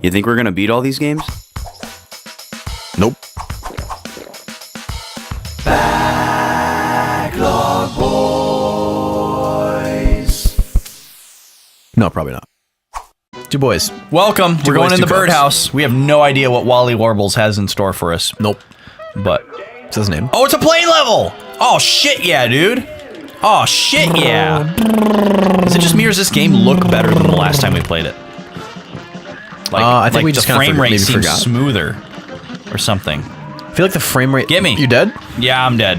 You think we're gonna beat all these games? Nope. Backlog boys. No, probably not. Two boys. Welcome. We're going in the two cups. birdhouse. We have no idea what Wally Warbles has in store for us. Nope. But What's his name? oh, it's a plane level. Oh shit, yeah, dude. Oh shit, yeah. Is it just me or does this game look better than the last time we played it? Like, I think we just the kinda frame rate maybe seems forgot. smoother or something. I feel like the frame rate. Get me. You dead? Yeah, I'm dead.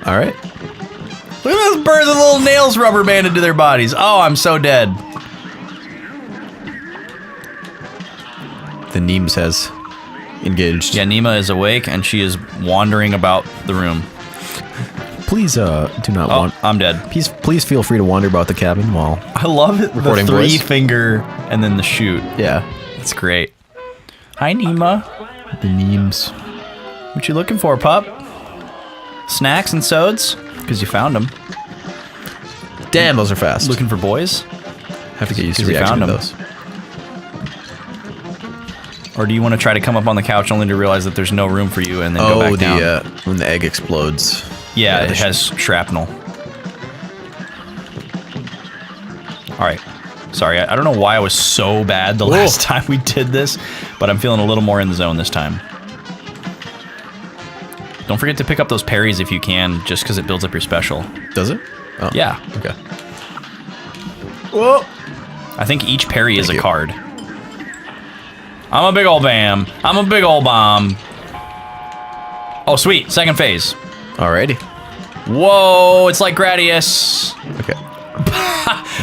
All right. Look at those birds with little nails rubber banded to their bodies. Oh, I'm so dead. The Neems has engaged. Yeah, Nima is awake and she is wandering about the room. Please do not Oh, want. I'm dead. Please feel free to wander about the cabin while. I love it. The Recording three voice. finger and then the shoot. Yeah. It's great. Hi, Nima. The Neems. What you looking for, pup? Snacks and sods? Because you found them. Damn, those are fast. Looking for boys? Have to get used to 'cause you reacting found to 'em. those. Or do you want to try to come up on the couch only to realize that there's no room for you and then go Oh, back down? the when the egg explodes. Yeah, the it has shrapnel. Alright. Sorry, I don't know why I was so bad the last time we did this, but I'm feeling a little more in the zone this time. Don't forget to pick up those parries if you can, just because it builds up your special. Does it? Oh. Yeah. Okay. Whoa! I think each parry is a you. card. I'm a big ol' Bam. I'm a big ol' bomb. Oh, sweet. Second phase. Alrighty. Whoa, it's like Gradius. Okay.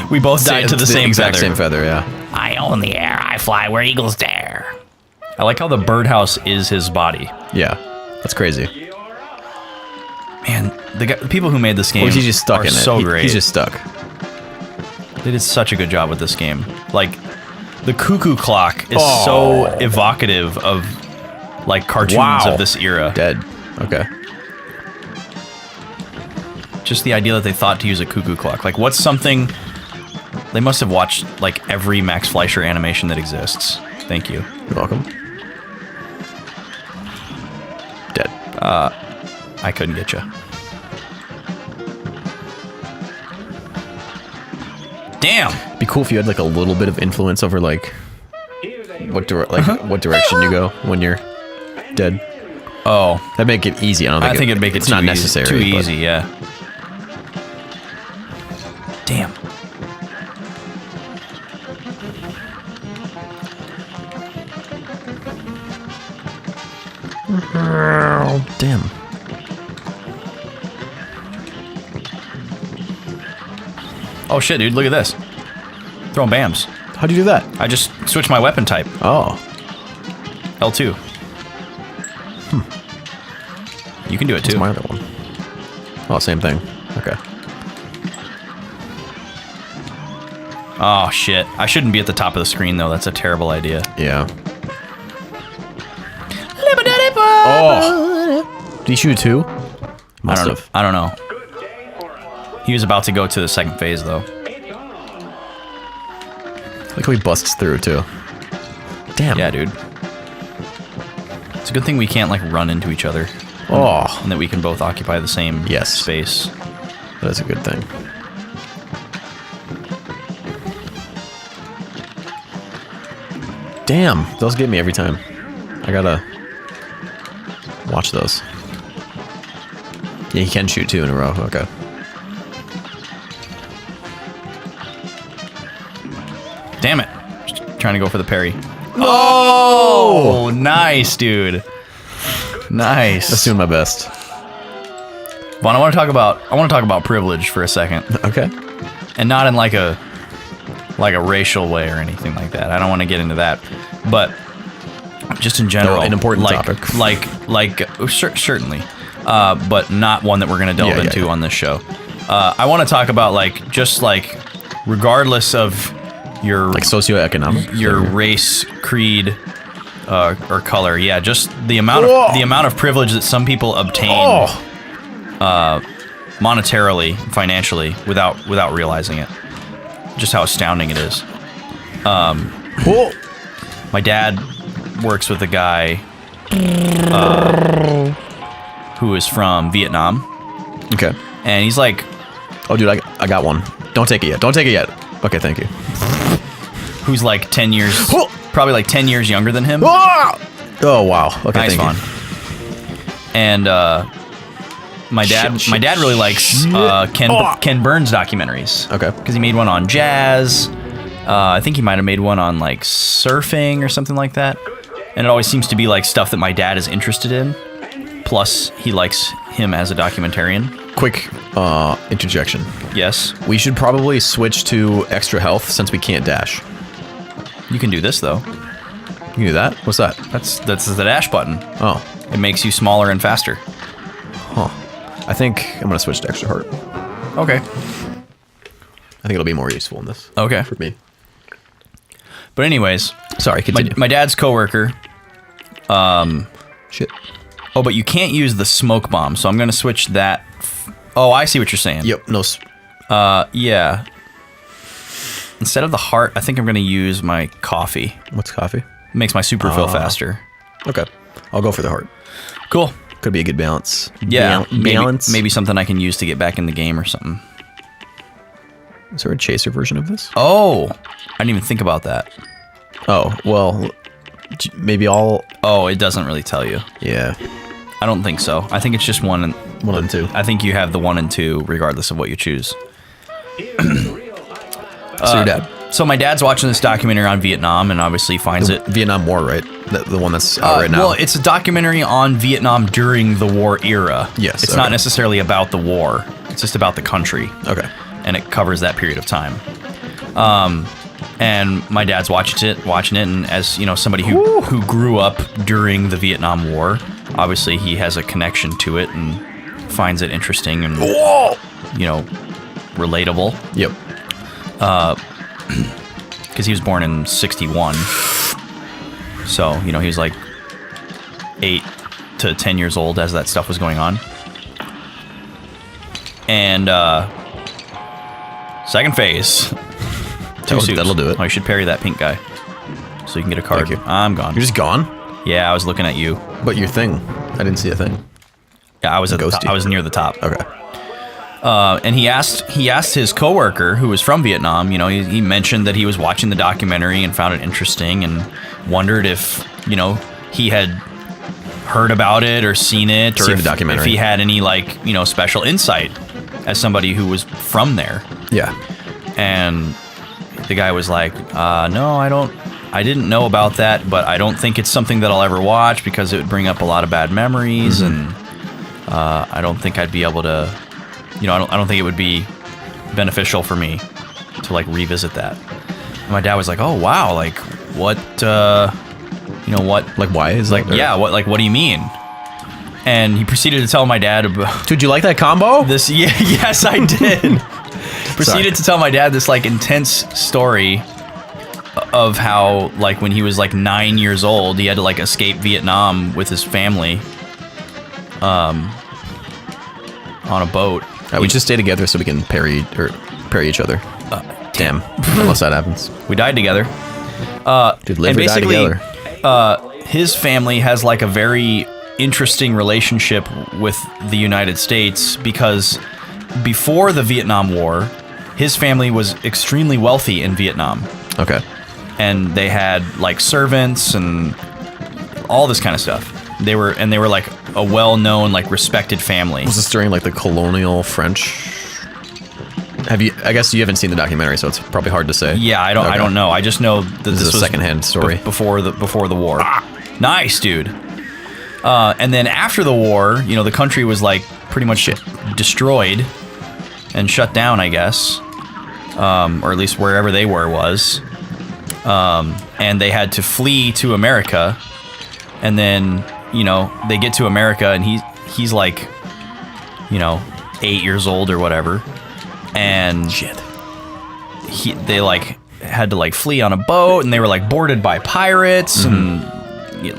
We both died to the same exact feather. same feather. Yeah. I own the air. I fly where eagles dare. I like how the birdhouse is his body. Yeah. That's crazy. Man, the people who made this game Or is he just stuck are in it? so great. He's just stuck. They did such a good job with this game. Like, the cuckoo clock is Oh. so evocative of, like, cartoons Wow. of this era. Dead. Okay. Just the idea that they thought to use a cuckoo clock. Like, what's something... They must have watched, like, every Max Fleischer animation that exists. Thank you. You're welcome. Dead. I couldn't get you. Damn! Be cool if you had like a little bit of influence over like what direction you go when you're dead. Oh, That'd make it easy. I think it'd make it it's too not easy. necessary. Too but- easy, yeah. Damn. Damn. Oh shit, dude, look at this. Throwing bams. How'd you do that? I just switched my weapon type. Oh. L2. You can do it What's too. my other one? Oh, same thing. Okay. Oh shit. I shouldn't be at the top of the screen though. That's a terrible idea. Yeah. Oh. Did he shoot two? Must have. I don't know. He was about to go to the second phase though. Look how he busts through too. Damn. Yeah, dude. It's a good thing we can't like run into each other. Oh. And that we can both occupy the same Yes. space. That is a good thing. Damn, those get me every time. I gotta watch those. Yeah, he can shoot two in a row. Okay. Damn it. Just trying to go for the parry. Oh, nice, dude. Nice. That's doing my best. Vaughn, I want to talk about privilege for a second, Okay. and not in like a racial way or anything like that. I don't want to get into that, but just in general, an important like, topic. Certainly, but not one that we're gonna delve into on this show. I want to talk about like just like regardless of your Like socioeconomic. your race, creed, or color. Yeah, just the amount of privilege that some people obtain monetarily, financially, without realizing it. Just how astounding it is. Whoa. My dad works with a guy who is from Vietnam, Okay. and he's like, Oh, dude, I got one. Don't take it yet. Don't take it yet. Okay, thank you. who's like 10 years, Oh. probably like 10 years younger than him. Ah! Oh, wow. Okay, Nice thank fun. you. And my dad really likes Ken Burns documentaries. Okay. Because he made one on jazz. I think he might have made one on like surfing or something like that. And it always seems to be like stuff that my dad is interested in. Plus, he likes him as a documentarian. Quick interjection. Yes. We should probably switch to extra health since we can't dash. You can do this though. You can do that? What's that? That's the dash button. Oh. It makes you smaller and faster. Huh. I think I'm going to switch to extra heart. Okay. I think it'll be more useful in this. Okay. For me. But anyways, Sorry, continue. my dad's coworker. Shit. Oh, but you can't use the smoke bomb, so I'm going to switch that. Oh, I see what you're saying. Yep, no. Yeah. Instead of the heart, I think I'm going to use my coffee. What's coffee? Makes my super fill faster. Okay. I'll go for the heart. Cool. Could be a good balance. Yeah. Balance? Maybe something I can use to get back in the game or something. Is there a chaser version of this? Oh, I didn't even think about that. Oh, well, maybe all... Oh, it doesn't really tell you. Yeah. I don't think so. I think it's just one and 1 and 2. I think you have the 1 and 2 regardless of what you choose. So your dad. So my dad's watching this documentary on Vietnam and obviously finds it. Vietnam War, right? The one that's out right now. Well, it's a documentary on Vietnam during the war era. Yes, It's okay. not necessarily about the war. It's just about the country. Okay. And it covers that period of time. And my dad's watching it, and as you know, somebody who grew up during the Vietnam War, obviously he has a connection to it and finds it interesting and you know, relatable. Yep. Because he was born in '61, so you know he was like 8 to 10 years old as that stuff was going on. And second phase. That'll do it. Oh, you should parry that pink guy, so you can get a card. Thank you. I'm gone. You're just gone? Yeah, I was looking at you. But your thing. I didn't see a thing. Yeah, I was at the top. Ghosty. I was near the top. Okay. And he asked his coworker who was from Vietnam. You know, he mentioned that he was watching the documentary and found it interesting and wondered if you know he had heard about it or seen it or Seen the documentary. if he had any like you know special insight as somebody who was from there. Yeah. And the guy was like, no, I didn't know about that, but I don't think it's something that I'll ever watch because it would bring up a lot of bad memories, and I don't think I'd be able to, you know, I don't think it would be beneficial for me to like revisit that. And my dad was like, oh wow, like what, you know what? Like why is Like that? yeah, what do you mean? And he proceeded to tell my dad about Dude, you like that combo? this. Yeah, yes, I did. Proceeded Sorry. to tell my dad this like intense story of how like when he was like 9 years old, he had to like escape Vietnam with his family, on a boat. We just stay together so we can parry each other. Damn. Unless that happens. We died together. Dude, live And or die basically, together. his family has like a very interesting relationship with the United States because before the Vietnam War, his family was extremely wealthy in Vietnam. Okay. And they had like servants and all this kind of stuff. They were like a well-known, like respected family. Was this during like the colonial French? I guess you haven't seen the documentary, so it's probably hard to say. Yeah, I don't know. I just know that this is a was secondhand story. before the war. Nice, dude. And then after the war, you know, the country was like pretty much destroyed and shut down, I guess, or at least wherever they was. And they had to flee to America, and then you know they get to America, and he's like, you know, 8 years old or whatever, and they like had to like flee on a boat, and they were like boarded by pirates and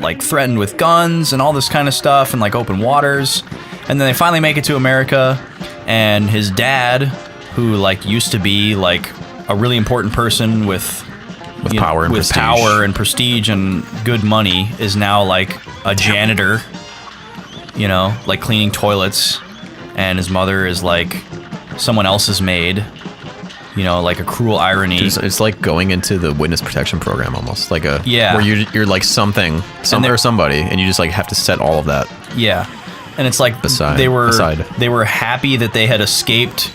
like threatened with guns and all this kind of stuff and like open waters, and then they finally make it to America, and his dad, who like used to be like a really important person with With power and with prestige. power and prestige and good money is now like a janitor, you know, like cleaning toilets, and his mother is like someone else's maid, you know, like a cruel irony. It's like going into the witness protection program almost, like a Yeah. where you're like something or somebody, and you just like have to set all of that. Yeah, and it's like Aside. they were happy that they had escaped,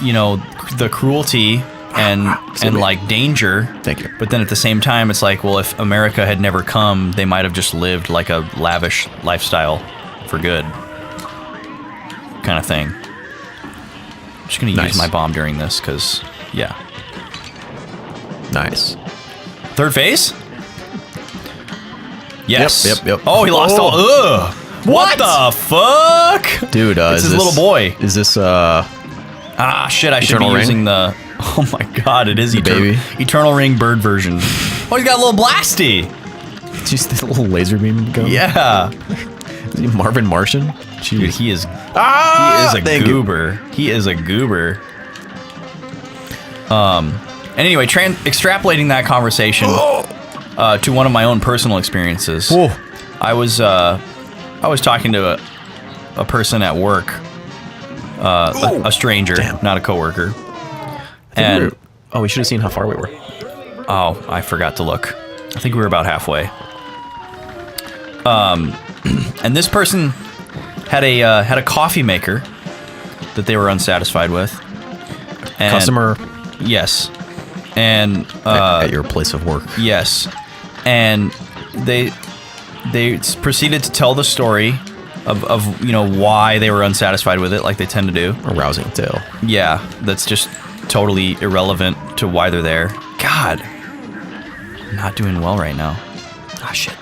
you know, the cruelty and like danger. Thank you. But then at the same time, it's like, well, if America had never come, they might have just lived like a lavish lifestyle for good, kind of thing. I'm just gonna use my bomb during this because, yeah. Nice. Third phase? Yes. Yep. Oh, he lost all. Ugh. What the fuck? Dude, it's his little boy. Is this Ah, shit, I should be Eternal Ring? using the... Oh my god, it is baby? Eternal Ring bird version. Oh, he's got a little blasty. just this little laser beam gun? Yeah. Is he Marvin Martian? Jeez. Dude, he is a thank goober. He is a goober. And anyway, extrapolating that conversation to one of my own personal experiences. Whoa. I was talking to a person at work, a stranger, not a coworker. And we should have seen how far we were. oh, I forgot to look. I think we were about halfway. And this person had a coffee maker that they were unsatisfied with. And Customer yes, and at your place of work. yes, and they proceeded to tell the story of you know why they were unsatisfied with it, like they tend to do. A rousing tale. Yeah, that's just totally irrelevant to why they're there. God, I'm not doing well right now. Ah, shit.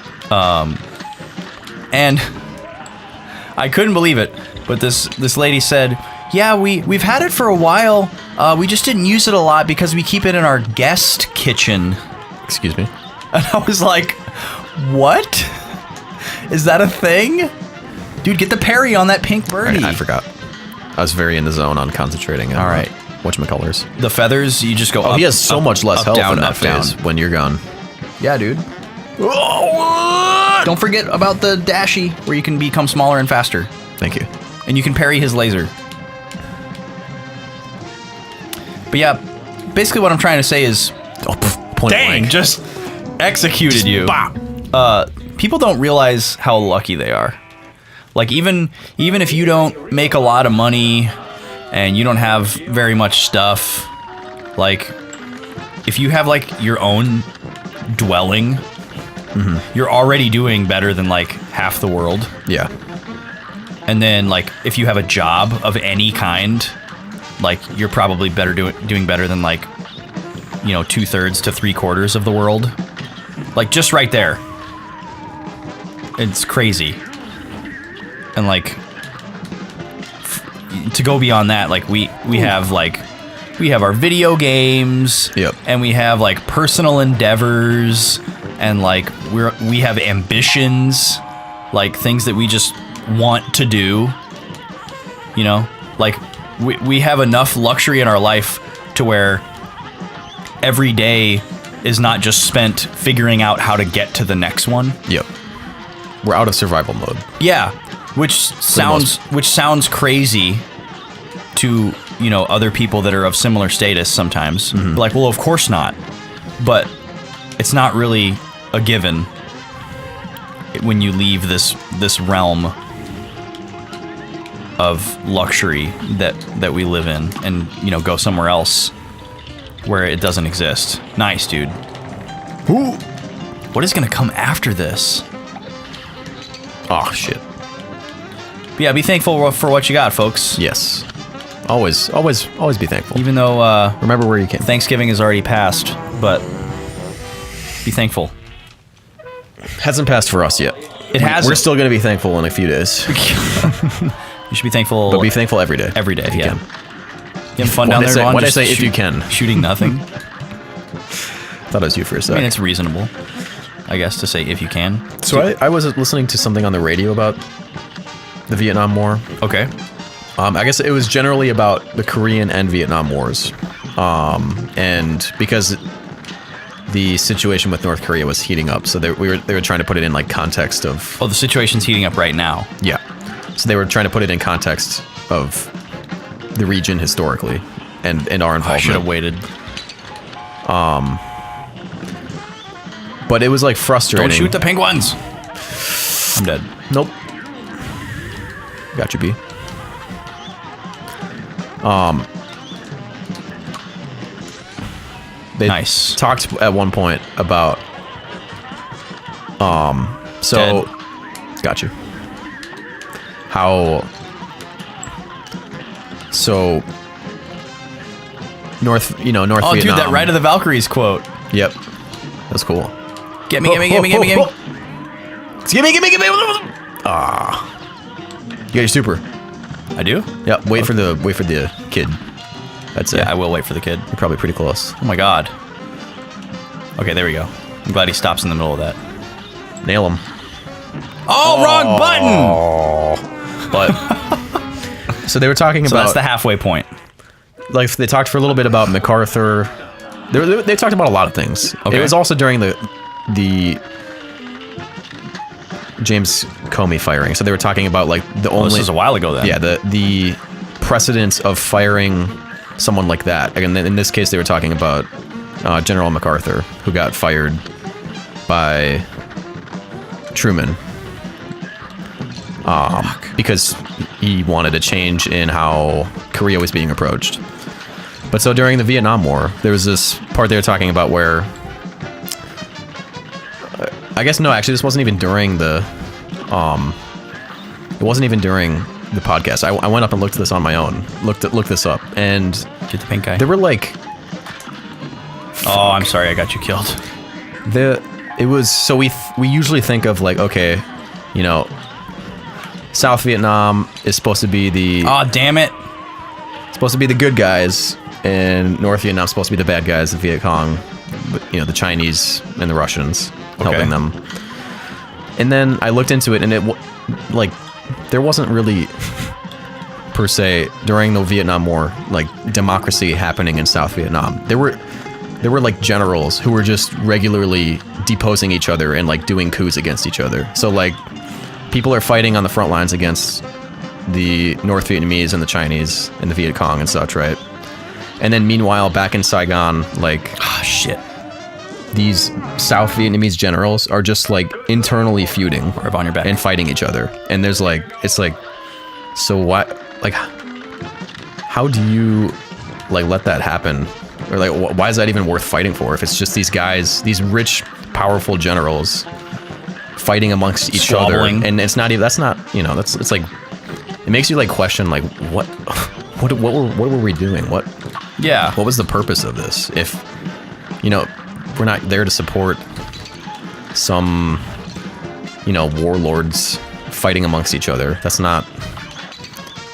And I couldn't believe it, but this lady said, "Yeah, we've had it for a while. We just didn't use it a lot because we keep it in our guest kitchen." Excuse me. And I was like, "What? Is that a thing?" Dude, get the parry on that pink birdie. I forgot. I was very in the zone on concentrating. All right. Whatchamacallers. The feathers, you just go up. He has so much less up, health down, in that up, down. phase when you're gone. Yeah, dude. Don't forget about the dashy, where you can become smaller and faster. Thank you. And you can parry his laser. But yeah, basically what I'm trying to say is... Point blank. just executed you. Bop. People don't realize how lucky they are. Like, even if you don't make a lot of money and you don't have very much stuff, like, if you have, like, your own dwelling, you're already doing better than, like, half the world. Yeah. And then, like, if you have a job of any kind, like, you're probably doing better than, like, you know, 2/3 to 3/4 of the world. Like, just right there. It's crazy. And, like, to go beyond that, like, we have, like, we have our video games. Yep. And we have, like, personal endeavors. And, like, we have ambitions. Like, things that we just want to do. You know? Like, we have enough luxury in our life to where every day is not just spent figuring out how to get to the next one. Yep. We're out of survival mode. Yeah, which sounds crazy to, you know, other people that are of similar status sometimes. Like, well, of course not. But it's not really a given when you leave this realm of luxury that we live in and, you know, go somewhere else where it doesn't exist. Nice, dude. Ooh. What is going to come after this? Oh, shit. But yeah, be thankful for what you got, folks. Yes. Always be thankful. Even though Remember where you came. Thanksgiving is already passed, but be thankful. Hasn't passed for us yet. It hasn't. We're still going to be thankful in a few days. You should be thankful. But be thankful every day. Every day, if you yeah. can. You have fun down there, Ron? Why'd I Just say if you can? Shooting nothing. Thought it was you for a I sec. mean, it's reasonable, I guess, to say if you can. So I was listening to something on the radio about the Vietnam War. Okay. I guess it was generally about the Korean and Vietnam Wars. And because the situation with North Korea was heating up. So they were trying to put it in like context of. Oh, the situation's heating up right now. Yeah. So they were trying to put it in context of the region historically and our involvement. I should have waited. But it was like frustrating. Don't shoot the pink ones. I'm dead. Nope. Got you, B. They nice. talked at one point about so Dead. got you. How so North Oh, Vietnam. dude, that Ride of the Valkyries quote. Yep. That's cool. Get me. Gimme. Ah. You got your super. I do? Yeah, wait for the kid. That's it. Yeah, I will wait for the kid. You're probably pretty close. Oh my god. Okay, there we go. I'm glad he stops in the middle of that. Nail him. Oh, wrong button! But so they were talking So about that's the halfway point. like they talked for a little bit about MacArthur. They talked about a lot of things. Okay. It was also during the James Comey firing. So they were talking about like the Well, only. this was a while ago then. Yeah, the precedence of firing someone like that. And in this case, they were talking about General MacArthur, who got fired by Truman because he wanted a change in how Korea was being approached. But so during the Vietnam War, there was this part they were talking about where I guess no, actually, this wasn't even during the it wasn't even during the podcast. I went up and looked this on my own. Looked this up, and Get the pink guy. there were like Oh, I'm sorry, I got you killed. it was so we usually think of like, okay, you know, South Vietnam is supposed to be the Oh, damn it. good guys, and North Vietnam is supposed to be the bad guys, the Viet Cong, but, you know, the Chinese and the Russians helping them. And then I looked into it, and like there wasn't really per se during the Vietnam War like democracy happening in South Vietnam. There were like generals who were just regularly deposing each other and like doing coups against each other. So like people are fighting on the front lines against the North Vietnamese and the Chinese and the Viet Cong and such, right? And then meanwhile, back in Saigon, like Ah, shit. these South Vietnamese generals are just like internally feuding Rub on your back. and fighting each other. And there's like, it's like, so what, like, how do you like let that happen? Or like, why is that even worth fighting for? If it's just these guys, these rich, powerful generals fighting amongst each Squabbling. other. And it's not even, that's not, you know, it's like, it makes you like question like, what were we doing? Yeah. What was the purpose of this? If, you know, we're not there to support some, you know, warlords fighting amongst each other. That's not,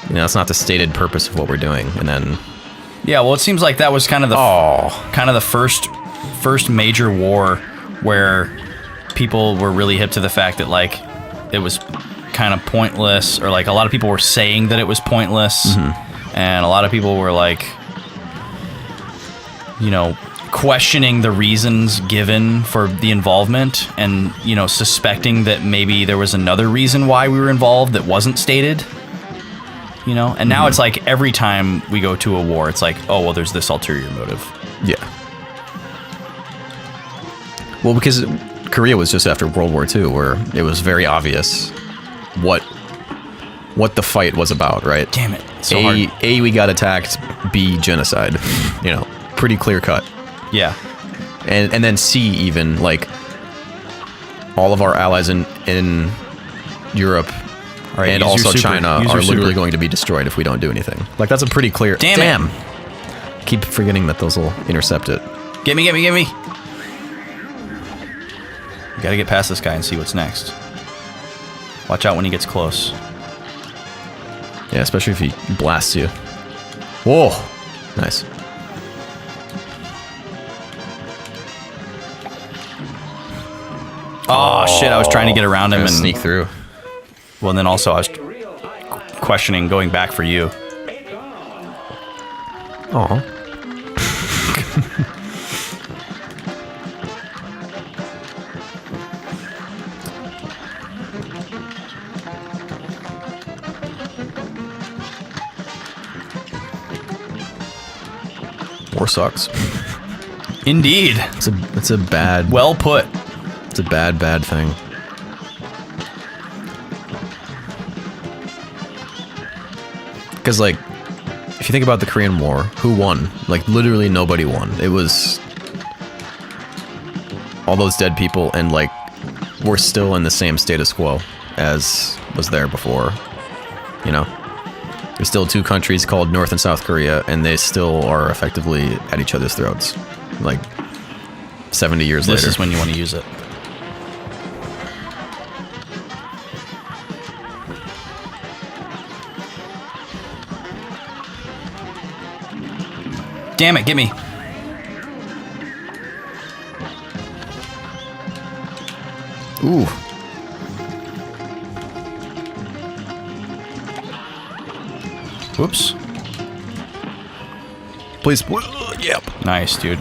you know, that's not the stated purpose of what we're doing. And then, Yeah, well, it seems like that was kind of the first major war where people were really hip to the fact that like it was kind of pointless, or like a lot of people were saying that it was pointless, and a lot of people were like, you know, questioning the reasons given for the involvement, and you know, suspecting that maybe there was another reason why we were involved that wasn't stated. You know, and now it's like every time we go to a war, it's like, oh, well, there's this ulterior motive. yeah. Well, because Korea was just after World War II, where it was very obvious what the fight was about, right? Damn it. It's so hard. A, we got attacked. B, genocide. You know, pretty clear cut. Yeah. And then C, even like all of our allies in Europe Right, and use your also super. China Use your are literally super. going to be destroyed if we don't do anything. Like that's a pretty clear. Damn it. Keep forgetting that those will intercept it. Get me. You gotta get past this guy and see what's next. Watch out when he gets close. Yeah, especially if he blasts you. Whoa, nice. Oh, shit, I was trying to get around him and sneak through. Well, and then also I was questioning going back for you. Oh. War sucks. Indeed. It's a bad. Well put. It's a bad thing. Because, like, if you think about the Korean War, who won? Like, literally nobody won. It was all those dead people, and, like, we're still in the same status quo as was there before. You know? There's still two countries called North and South Korea, and they still are effectively at each other's throats. Like, 70 years later. This is when you want to use it. Damn it, get me. Ooh. Whoops. Please. Yep. Nice, dude.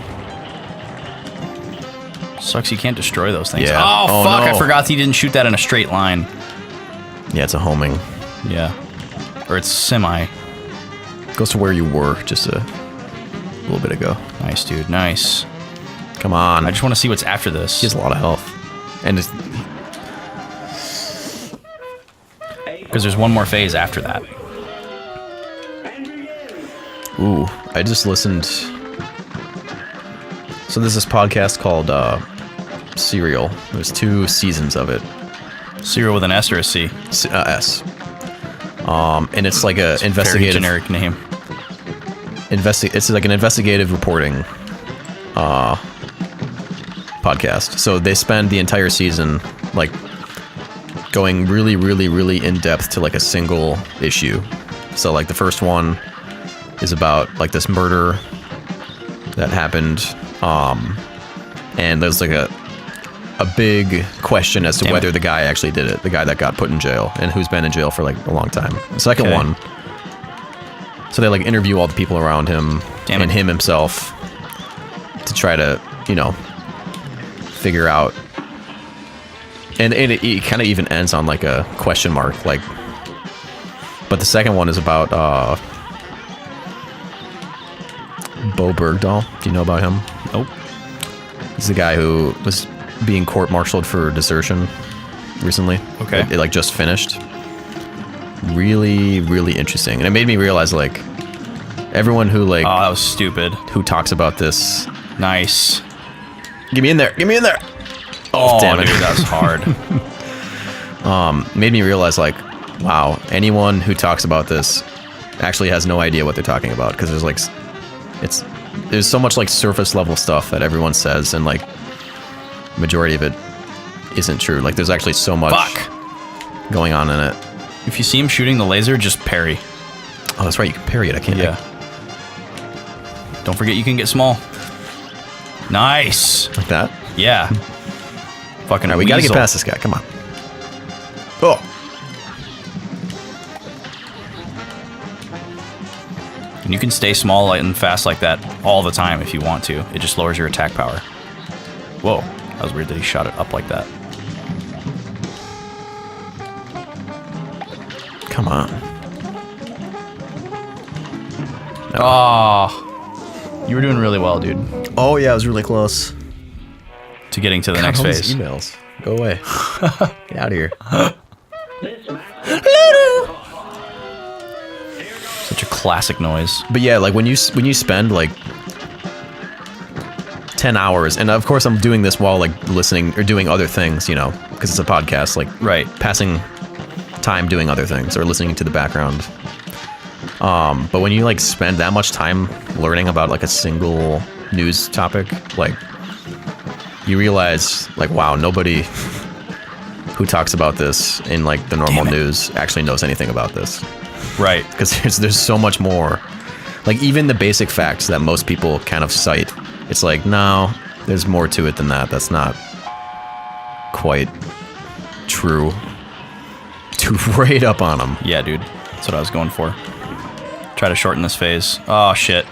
Sucks you can't destroy those things. Yeah. Oh, Oh, fuck, no. I forgot he didn't shoot that in a straight line. Yeah, it's a homing. Yeah. Or it's semi. Goes to where you were just a little bit ago. Nice, dude, nice. Come on. I just want to see what's after this. He has a lot of health. And it's, Because there's one more phase after that. ooh, I just listened. So there's this podcast called Serial. There's 2 seasons of it. Serial with an S or a C? S. And it's like a Very investigative. generic name. It's like an investigative reporting podcast. So they spend the entire season like going really, really, really in depth to like a single issue. So like the first one is about like this murder that happened, and there's like a big question as to Damn whether it. the guy actually did it, the guy that got put in jail and who's been in jail for like a long time. The second Okay. one, so they like interview all the people around him Damn and it. him himself to try to, you know, figure out. And it kind of even ends on like a question mark, like. But the second one is about Bo Bergdahl. Do you know about him? Nope. He's the guy who was being court-martialed for desertion recently. Okay. It like just finished. Really, really interesting, and it made me realize like everyone who like Oh, that was stupid. who talks about this. Nice. Get me in there! Get me in there! Oh, damn it. dude, that was hard. Made me realize like, wow, anyone who talks about this actually has no idea what they're talking about, because there's like there's so much like surface level stuff that everyone says, and like majority of it isn't true. Like there's actually so much Fuck. going on in it. If you see him shooting the laser, just parry. Oh, that's right, you can parry it. I can't. Yeah. Don't forget you can get small. Nice. Like that. Yeah. Fucking All right, we gotta get weasel. past this guy. Come on. Oh. And you can stay small and fast like that all the time if you want to. It just lowers your attack power. Whoa. That was weird that he shot it up like that. Come on. Oh. You were doing really well, dude. Oh yeah, it was really close. To getting to the next all these phase. Emails. Go away. Get out of here. Such a classic noise. But yeah, like when you spend like 10 hours, and of course I'm doing this while like listening or doing other things, you know, because it's a podcast, like Right. passing time doing other things or listening to the background. But when you like spend that much time learning about like a single news topic, like you realize like, wow, nobody who talks about this in like the normal Damn it. news actually knows anything about this. Right. Because there's so much more. Like even the basic facts that most people kind of cite, it's like, no, there's more to it than that. That's not quite true. To right up on them. Yeah, dude. That's what I was going for. Try to shorten this phase. Oh, shit.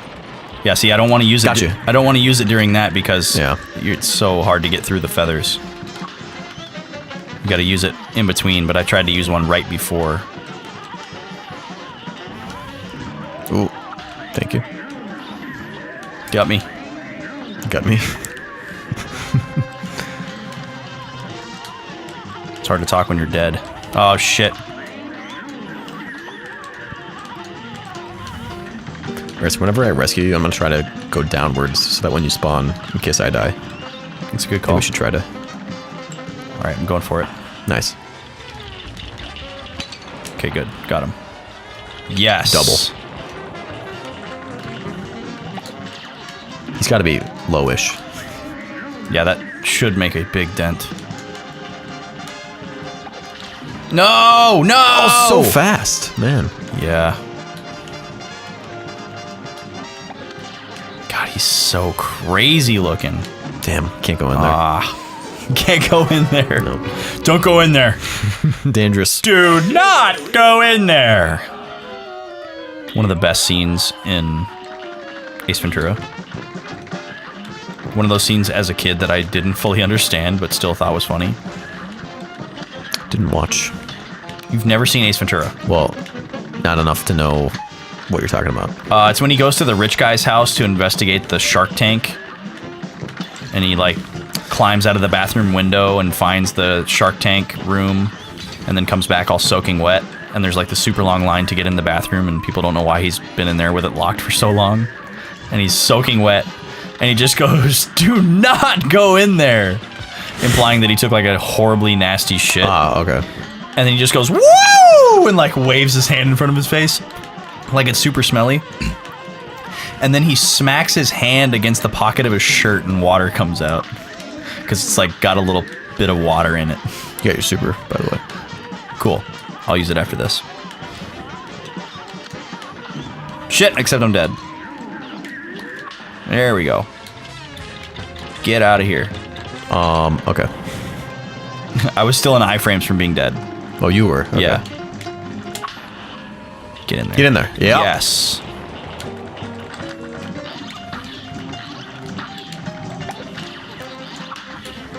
Yeah, see, I don't want to use it. Gotcha. I don't want to use it during that because Yeah. it's so hard to get through the feathers. You got to use it in between, but I tried to use one right before. Ooh, thank you. Got me. Got me. It's hard to talk when you're dead. Oh, shit. Alright, so whenever I rescue you, I'm gonna try to go downwards so that when you spawn, in case I die. It's a good I think call. we should try to. Alright, I'm going for it. Nice. Okay, good. Got him. Yes. Double. He's gotta be lowish. Yeah, that should make a big dent. No! No! Oh, so fast, man. Yeah. God, he's so crazy looking. Damn, can't go in there. Ah. Can't go in there. No. Don't go in there. Dangerous. Do not go in there. One of the best scenes in Ace Ventura. One of those scenes as a kid that I didn't fully understand, but still thought was funny. Didn't watch. You've never seen Ace Ventura? Well, not enough to know what you're talking about. It's when he goes to the rich guy's house to investigate the Shark Tank. And he, like, climbs out of the bathroom window and finds the Shark Tank room. And then comes back all soaking wet. And there's, like, the super long line to get in the bathroom. And people don't know why he's been in there with it locked for so long. And he's soaking wet. And he just goes, "Do not go in there." Implying that he took, like, a horribly nasty shit. Ah, okay. And then he just goes, "Woo!" and like waves his hand in front of his face. Like it's super smelly. And then he smacks his hand against the pocket of his shirt and water comes out. Because it's like got a little bit of water in it. You got your super, by the way. Cool. I'll use it after this. Shit, except I'm dead. There we go. Get out of here. Okay. I was still in iframes from being dead. Oh, you were? Okay. Yeah. Get in there. Get in there. Yeah. Yes.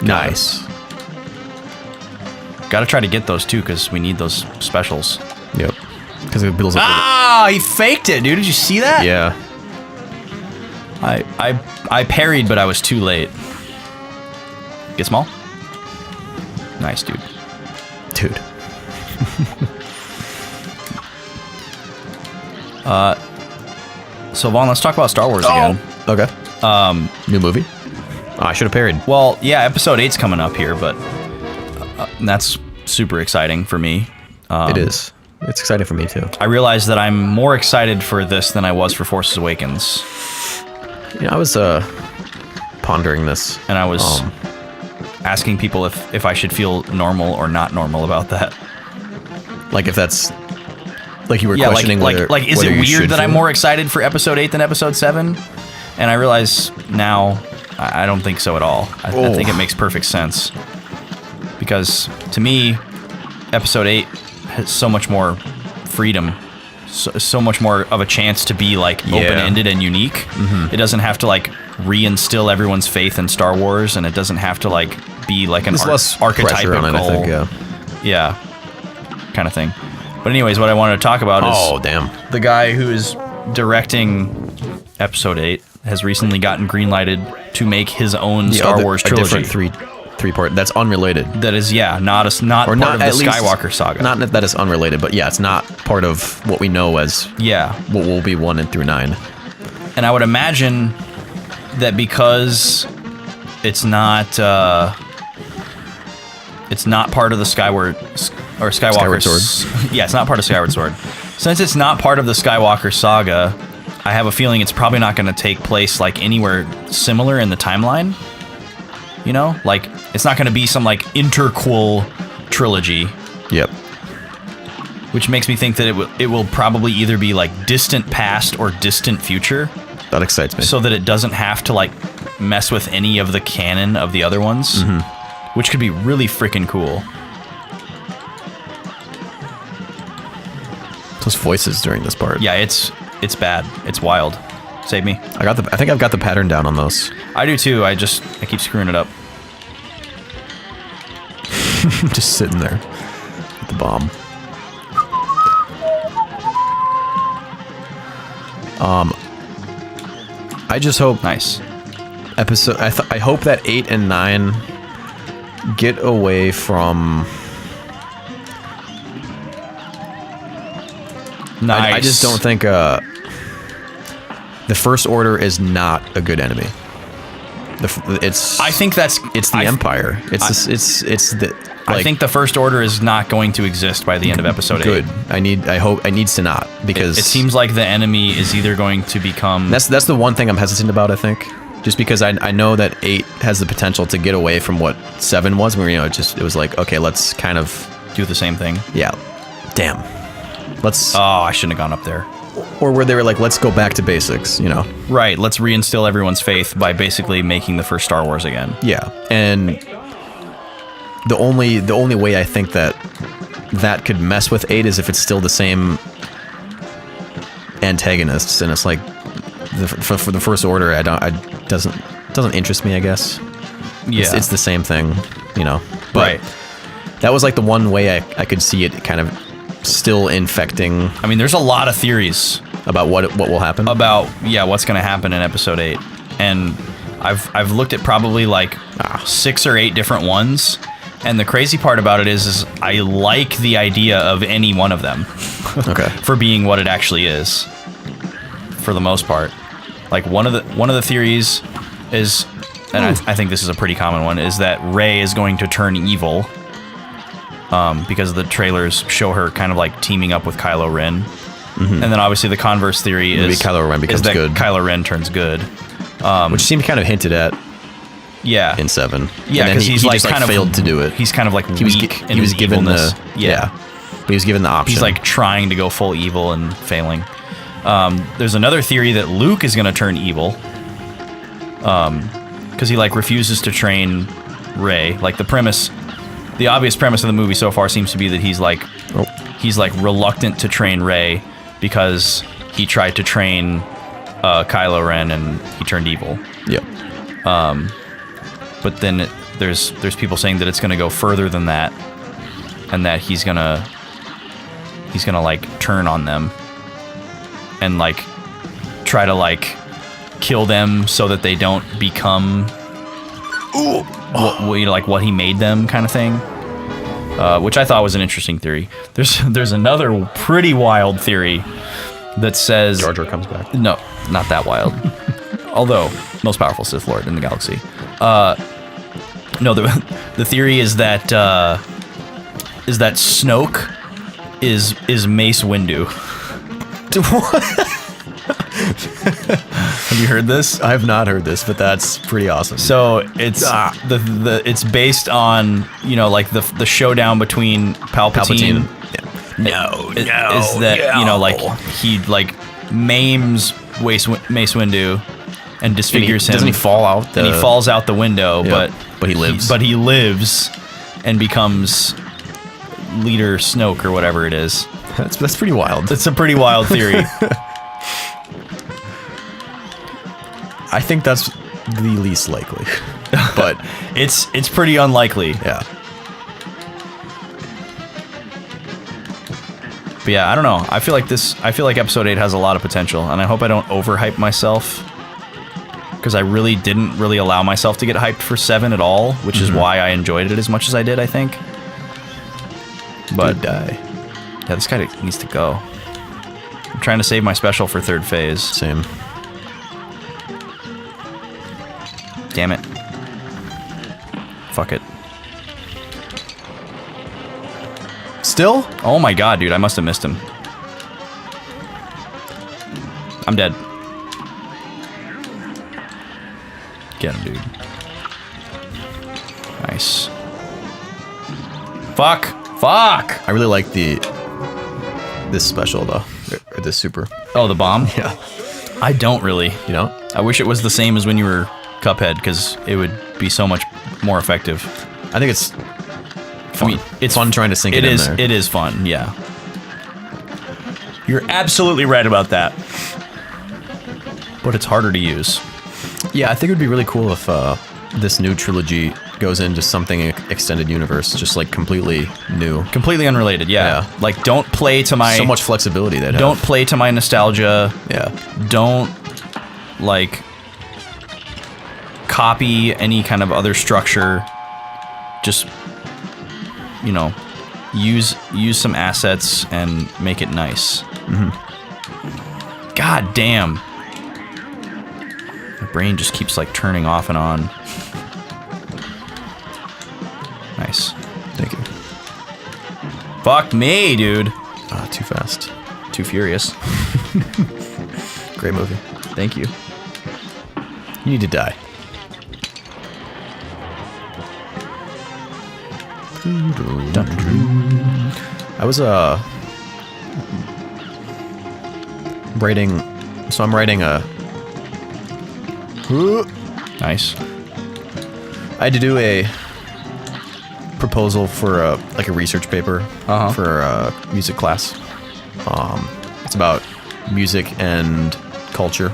Nice. Gotta try to get those too, because we need those specials. Yep. Because it builds up. Ah, he faked it, dude. Did you see that? Yeah. I parried, but I was too late. Get small. Nice, dude. Dude. So Vaughn, let's talk about Star Wars again. Okay. New movie? Oh, I should have parried. Well, yeah, episode 8's coming up here, but that's super exciting for me. It is. It's exciting for me too. I realized that I'm more excited for this than I was for Force Awakens. Yeah, I was pondering this. And I was asking people if I should feel normal or not normal about that. Like if that's like you were questioning like is whether it you weird should that I'm feel? more excited for episode 8 than episode 7? And I realize now I don't think so at all. I think it makes perfect sense. Because to me, episode 8 has so much more freedom. So much more of a chance to be like open-ended and unique. Mm-hmm. It doesn't have to like reinstill everyone's faith in Star Wars, and it doesn't have to like be like an archetypical, on it, I think, yeah, kind of thing. But anyways, what I wanted to talk about is the guy who is directing episode 8 has recently gotten greenlighted to make his own Star Wars trilogy. A different three-part. That's unrelated. That is, yeah, not part of the Skywalker saga. Not that it's unrelated, but yeah, it's not part of what we know as what will be 1 through 9. And I would imagine that because it's not part of the Skyward Sword. Yeah, it's not part of Skyward Sword. Since it's not part of the Skywalker saga, I have a feeling it's probably not going to take place like anywhere similar in the timeline. You know, like it's not going to be some like interquel trilogy. Yep. Which makes me think that it will probably either be like distant past or distant future. That excites me. So that it doesn't have to like mess with any of the canon of the other ones, which could be really freaking cool. Those voices during this part. Yeah, it's bad. It's wild. Save me. I think I've got the pattern down on those. I do too. I keep screwing it up. Just sitting there with the bomb. I just hope Nice. I hope that 8 and 9 get away from. Nice. I just don't think the First Order is not a good enemy. I think that's it's the Empire. It's the. Like, I think the First Order is not going to exist by the end of episode 8. Good. I hope it needs to not, because it seems like the enemy is either going to become. That's the one thing I'm hesitant about. I think just because I know that 8 has the potential to get away from what 7 was, where it was like, okay, let's kind of do the same thing. Yeah. Damn. Let's. Oh, I shouldn't have gone up there. Or where they were like, let's go back to basics. Right. Let's reinstill everyone's faith by basically making the first Star Wars again. Yeah, and. The only way I think that could mess with 8 is if it's still the same antagonists, and it's like for the First Order, it doesn't interest me, I guess. Yeah, it's the same thing, But right. That was like the one way I could see it kind of still infecting. I mean, there's a lot of theories about what will happen. About what's going to happen in episode 8, and I've looked at probably like 6 or 8 different ones. And the crazy part about it is I like the idea of any one of them. Okay. For being what it actually is. For the most part. Like one of the theories is, and I think this is a pretty common one, is that Rey is going to turn evil. Because the trailers show her kind of like teaming up with Kylo Ren. Mm-hmm. And then obviously the converse theory Maybe Kylo Ren becomes that good. Kylo Ren turns good. Which seemed kind of hinted at. Yeah. In 7. Yeah, because he just kind of failed to do it. He's kind of like he was given evilness. But he was given the option. He's like trying to go full evil and failing. There's another theory that Luke is going to turn evil. Because he like refuses to train Rey. Like the obvious premise of the movie so far seems to be that he's like reluctant to train Rey because he tried to train Kylo Ren and he turned evil. Yeah. But then there's people saying that it's going to go further than that, and that he's gonna like turn on them, and like try to like kill them so that they don't become what he made them, kind of thing. Which I thought was an interesting theory. There's another pretty wild theory that says Jar Jar comes back. No, not that wild. Although most powerful Sith Lord in the galaxy. No, the theory is that Snoke is Mace Windu. What? Have you heard this? I have not heard this, but that's pretty awesome. So it's it's based on like the showdown between Palpatine. Yeah. Is that like he like maims Mace Windu and disfigures him. Doesn't he fall out? And he falls out the window, but he lives. But he lives and becomes Leader Snoke or whatever it is. That's pretty wild. It's a pretty wild theory. I think that's the least likely, but it's pretty unlikely. Yeah. But yeah, I don't know. I feel like episode 8 has a lot of potential, and I hope I don't overhype myself, because I really didn't allow myself to get hyped for 7 at all, which is why I enjoyed it as much as I did, I think. But yeah, this guy needs to go. I'm trying to save my special for 3rd phase. Same. Damn it. Fuck it. Still? Oh my god, dude, I must have missed him. I'm dead. Get him, dude. Nice. Fuck! I really like this special though. Or this super. Oh, the bomb? Yeah. I don't really. You know? I wish it was the same as when you were Cuphead, because it would be so much more effective. I think it's fun. I mean, it's fun trying to sink it in there. It is fun, yeah. You're absolutely right about that. But it's harder to use. Yeah, I think it would be really cool if this new trilogy goes into something extended universe, just like completely new. Completely unrelated, yeah. Like, don't play to my... So much flexibility that Don't play to my nostalgia. Yeah. Don't, like... copy any kind of other structure. Just, you know, use some assets and make it nice. God damn. My brain just keeps like turning off and on. Nice. Thank you. Fuck me, dude. Too fast. Too furious. Great movie. Thank you. You need to die. I was writing. So I'm writing a. Nice. I had to do a proposal for a research paper for a music class. It's about music and culture.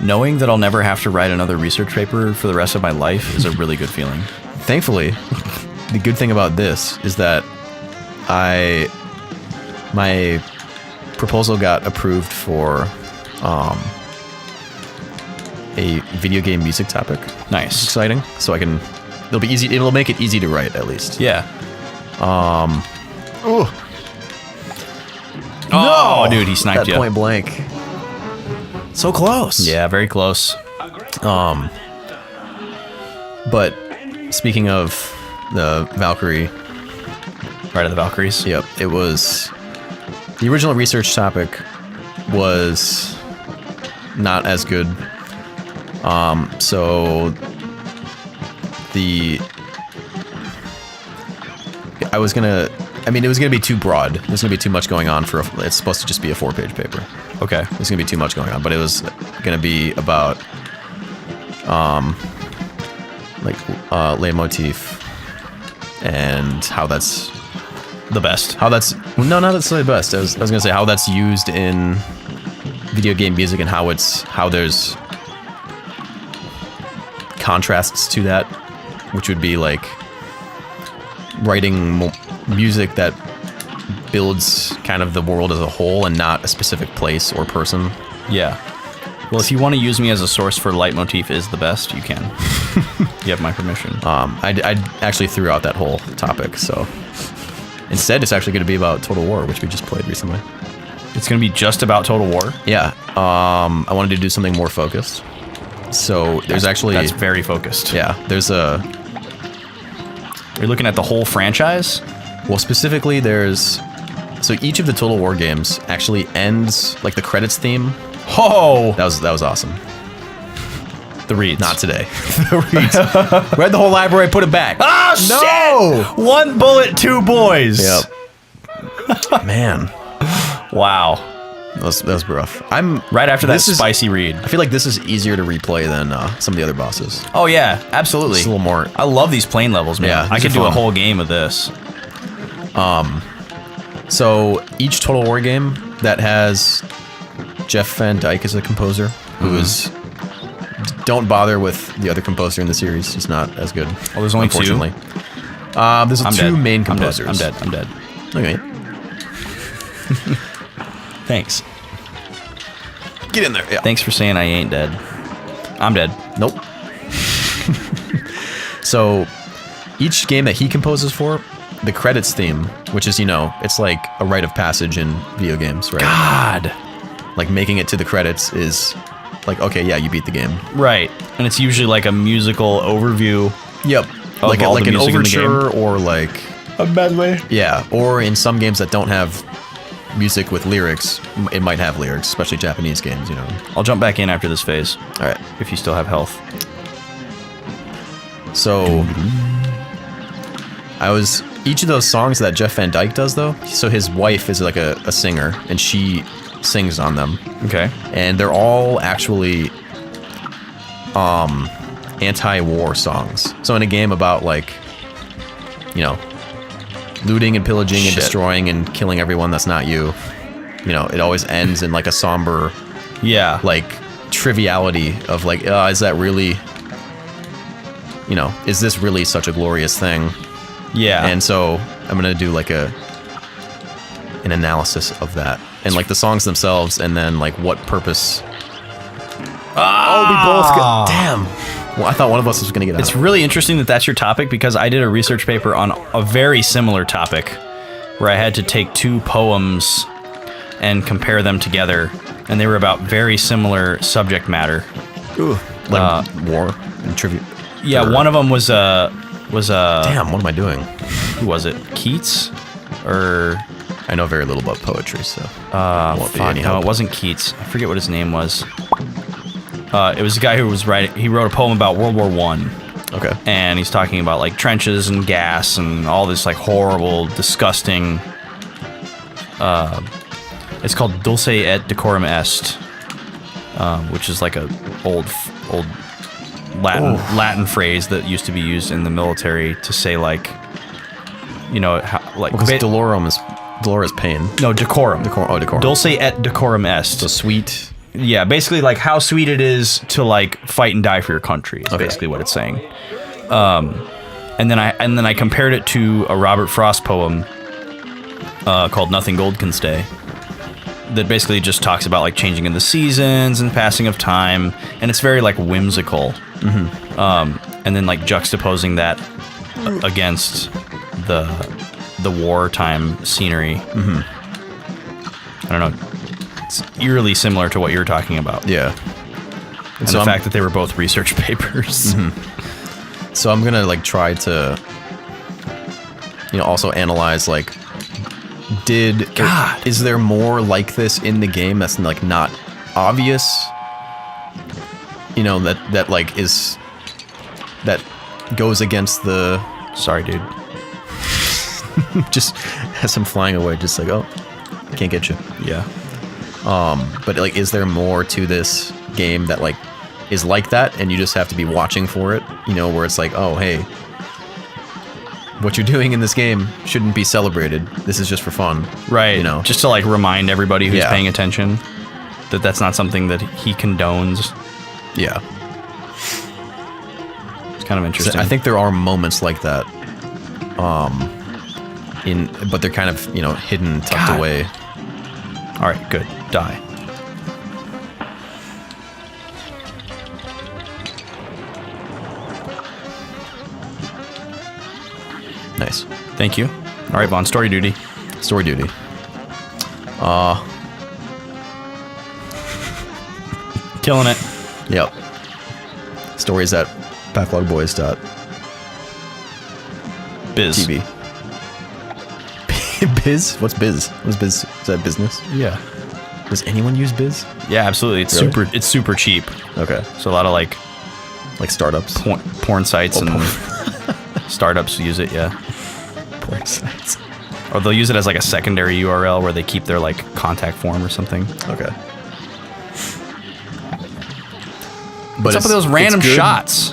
Knowing that I'll never have to write another research paper for the rest of my life is a really good feeling. Thankfully, the good thing about this is that my proposal got approved for a video game music topic. Nice. It's exciting. So it'll be easy. It'll make it easy to write at least. Yeah. Oh, no, dude, he sniped that you. point blank. So close. Yeah, very close. But speaking of the Valkyrie, Right of the Valkyries. yep, it was the original research topic was not as good. So it was gonna be too broad. There's gonna be too much going on it's supposed to just be a 4-page paper. Okay. There's gonna be too much going on, but it was gonna be about leitmotif and how that's The best. no, not necessarily the best. I was gonna say how that's used in video game music and how there's contrasts to that, which would be like writing music that builds kind of the world as a whole and not a specific place or person. Yeah. Well, if you want to use me as a source for leitmotif is the best, you can. You have my permission. I actually threw out that whole topic, so instead it's actually going to be about Total War, which we just played recently. It's going to be just about Total War? Yeah. I wanted to do something more focused. So That's very focused. Yeah, Are you looking at the whole franchise? well, specifically so each of the Total War games actually ends, like the credits theme. Oh! That was awesome. The reads. Not today. The reads. Read the whole library, put it back. Oh, No! shit! One bullet, two boys. Yep. Man, Wow. that was rough. Right after that This is- spicy read. I feel like this is easier to replay than some of the other bosses. Oh, yeah. Absolutely. It's a little more. I love these plane levels, man. Yeah, I these could are do a fun. whole game of this. So each Total War game that has Jeff Van Dyke as a composer, who is. Don't bother with the other composer in the series. He's not as good. Oh, there's only two? unfortunately. There's I'm two dead. main composers. I'm dead. Okay. Thanks. Get in there. Yeah. Thanks for saying I ain't dead. I'm dead. Nope. So each game that he composes for, the credits theme, which is, it's like a rite of passage in video games, right? God. Like making it to the credits is like, okay, yeah, you beat the game. Right. And it's usually like a musical overview. Yep. Like all an the music in the overture or like, A medley. yeah, or in some games that don't have music with lyrics, it might have lyrics, especially Japanese games, I'll jump back in after this phase, All right. if you still have health. So each of those songs that Jeff Van Dyke does though, so his wife is like a singer and she sings on them. Okay. And they're all actually anti-war songs. So in a game about like, looting and pillaging and Shit. destroying and killing everyone that's not you, it always ends in like a somber Yeah. like triviality of like, is that really, is this really such a glorious thing? Yeah. And so I'm gonna do like an analysis of that and like the songs themselves and then like what purpose. Oh, we both got, damn. Well, I thought one of us was going to get out. It's really interesting that that's your topic because I did a research paper on a very similar topic where I had to take 2 poems and compare them together, and they were about very similar subject matter. Ooh, like war and trivia. Yeah, one of them was Damn, what am I doing? who was it? Keats or I know very little about poetry, so won't be any no, help. it wasn't Keats. I forget what his name was. It was a guy who was writing. He wrote a poem about World War I. Okay. And he's talking about like trenches and gas and all this like horrible, disgusting. It's called Dulce et Decorum Est, which is like a old Latin phrase that used to be used in the military to say like, you know, Because Dolor is pain. no, decorum. Decorum. Dulce et Decorum Est. So sweet. Yeah, basically like how sweet it is to like fight and die for your country is basically what it's saying. And then I compared it to a Robert Frost poem called Nothing Gold Can Stay that basically just talks about like changing in the seasons and passing of time, and it's very like whimsical. And then like juxtaposing that against the wartime scenery. I don't know. It's eerily similar to what you're talking about. Yeah. And so the fact that they were both research papers. So I'm gonna like try to, also analyze like, is there more like this in the game that's like not obvious? That like is that goes against the. Sorry, dude. Just as I'm flying away, just like, oh, can't get you. Yeah. But like, is there more to this game that like is like that, and you just have to be watching for it? Where it's like, oh, hey, what you're doing in this game shouldn't be celebrated. This is just for fun, Right. Just to like remind everybody who's Yeah. paying attention that that's not something that he condones. Yeah. It's kind of interesting. I think there are moments like that. But they're kind of hidden, tucked God. away. All right, good. Die. Nice. Thank you. All right, Vaughn, story duty. Story duty. Killing it. Yep. Stories at backlogboys.tv. Biz. Biz? What's biz? What's biz? Is that business? Yeah. Does anyone use biz? Yeah, absolutely. It's Really? it's super cheap. Okay. So a lot of like Like startups? porn sites and startups use it, yeah. Porn sites. Or they'll use it as like a secondary URL where they keep their like contact form or something. Okay. What's up with those random it's good. shots?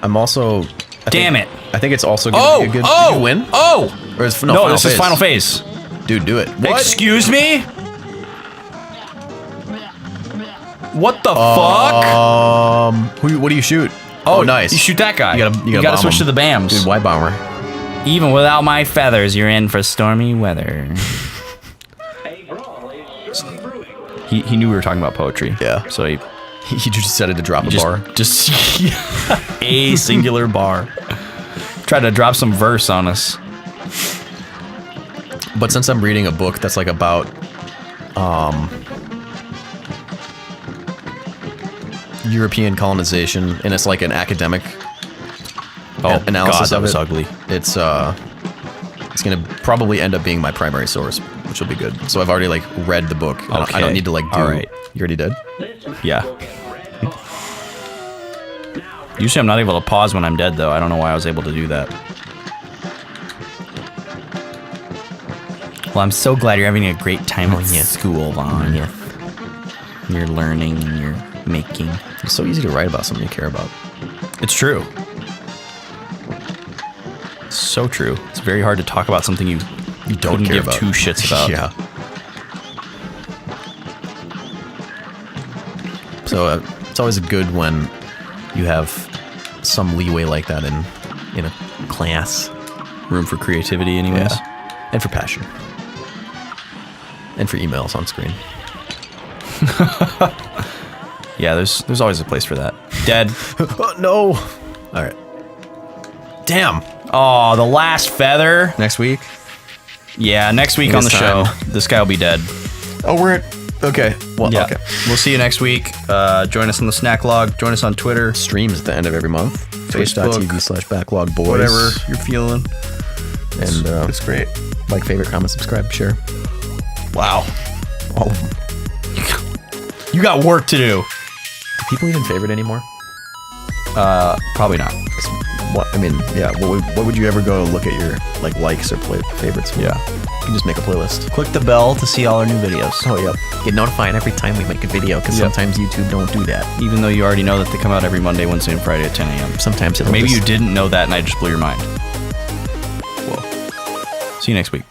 I'm also... Damn it. I think it's also going to be a good... Did you win? Oh! Or is, No, final this phase. is final phase. Dude, do it. Excuse me? What the fuck? What do you shoot? Oh, nice. You shoot that guy. You gotta gotta bomb switch him. to the BAMs. Dude, white bomber. Even without my feathers, you're in for stormy weather. He knew we were talking about poetry. Yeah. So he He just decided to drop a bar. just a singular bar. Tried to drop some verse on us. But since I'm reading a book that's like about European colonization, and it's like an academic analysis God, that of was it. ugly. It's gonna probably end up being my primary source, which will be good. So I've already like read the book. I Okay. don't need to like do. All right. You already did? Yeah. Usually I'm not able to pause when I'm dead, though. I don't know why I was able to do that. Well, I'm so glad you're having a great time at school, Vaughn. Yeah. You're learning and you're making. It's so easy to write about something you care about. It's true. So true. It's very hard to talk about something you Don't couldn't care give about. two shits about. Yeah. So it's always good when you have some leeway like that in a class. Room for creativity, anyways. Yeah. And for passion. And for emails on screen. Yeah, there's always a place for that. Dead. Oh, no. All right. Damn. Oh, the last feather. Next week. Yeah, next week on the show, this guy will be dead. Oh, we're at... Okay. Well, Yeah. okay. We'll see you next week. Join us on the snack log. Join us on Twitter. Streams at the end of every month. Twitch.tv/backlogboys. Whatever you're feeling. And It's great. like, favorite, comment, subscribe, share. Wow. All of them. You got work to do. Do people even favorite anymore? Probably not. What I mean, yeah. What would you ever go look at your likes or favorites? For? Yeah. You can just make a playlist. Click the bell to see all our new videos. Oh yeah. Get notified every time we make a video because Yep. sometimes YouTube don't do that. Even though you already know that they come out every Monday, Wednesday, and Friday at 10 a.m. Sometimes Or it'll maybe just, you didn't know that and I just blew your mind. Whoa. See you next week.